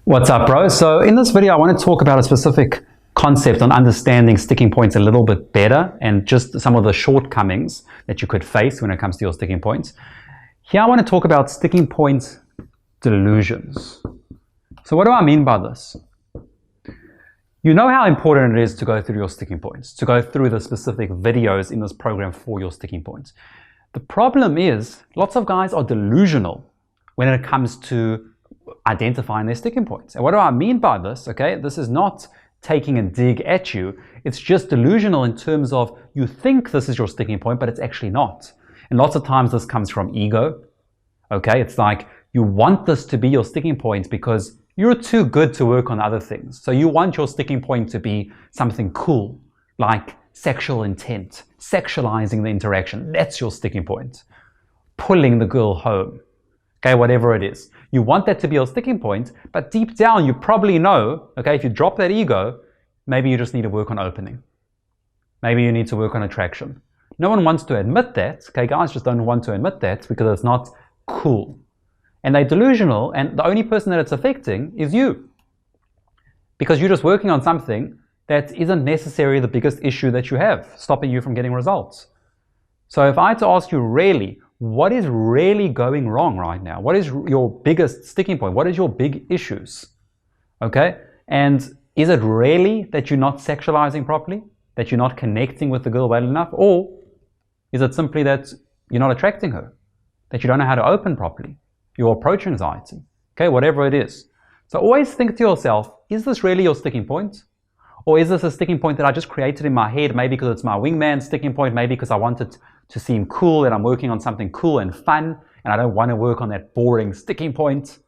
What's up, bro? So in this video, I want to talk about a specific concept on understanding sticking points a little bit better and just some of the shortcomings that you could face when it comes to your sticking points. Here, I want to talk about sticking point delusions. So what do I mean by this? You know how important it is to go through your sticking points, to go through the specific videos in this program for your sticking points. The problem is lots of guys are delusional when it comes to identifying their sticking points. And what do I mean by this? Okay, this is not taking a dig at you. It's just delusional in terms of you think this is your sticking point, but it's actually not. And lots of times this comes from ego. Okay, it's like you want this to be your sticking point because you're too good to work on other things. So you want your sticking point to be something cool, like sexual intent, sexualizing the interaction. That's your sticking point. Pulling the girl home. Okay, whatever it is. You want that to be your sticking point, but deep down you probably know, okay, if you drop that ego, maybe you just need to work on opening. Maybe you need to work on attraction. No one wants to admit that, okay, guys just don't want to admit that because it's not cool. And they're delusional, and the only person that it's affecting is you. Because you're just working on something that isn't necessarily the biggest issue that you have, stopping you from getting results. So if I had to ask you really, what is really going wrong right now? What is your biggest sticking point? What is your big issues? Okay? And is it really that you're not sexualizing properly? That you're not connecting with the girl well enough? Or is it simply that you're not attracting her? That you don't know how to open properly? Your approach anxiety? Okay, whatever it is. So always think to yourself, is this really your sticking point? Or is this a sticking point that I just created in my head, maybe because it's my wingman sticking point, maybe because I wanted to seem cool and I'm working on something cool and fun and I don't want to work on that boring sticking point.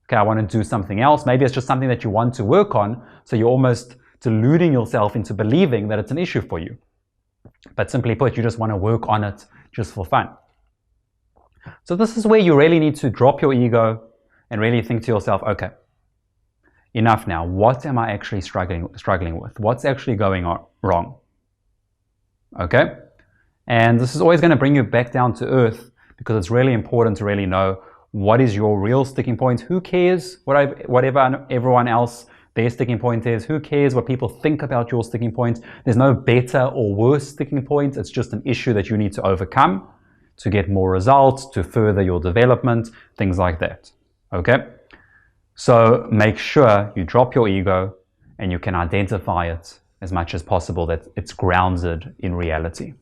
Okay, I want to do something else. Maybe it's just something that you want to work on, so you're almost deluding yourself into believing that it's an issue for you. But simply put, you just want to work on it just for fun. So this is where you really need to drop your ego and really think to yourself, okay, enough now. What am I actually struggling with? What's actually going on wrong? Okay? And this is always going to bring you back down to earth because it's really important to really know what is your real sticking point. Who cares whatever everyone else their sticking point is? Who cares what people think about your sticking point? There's no better or worse sticking point. It's just an issue that you need to overcome to get more results, to further your development, things like that. Okay? So make sure you drop your ego and you can identify it as much as possible that it's grounded in reality.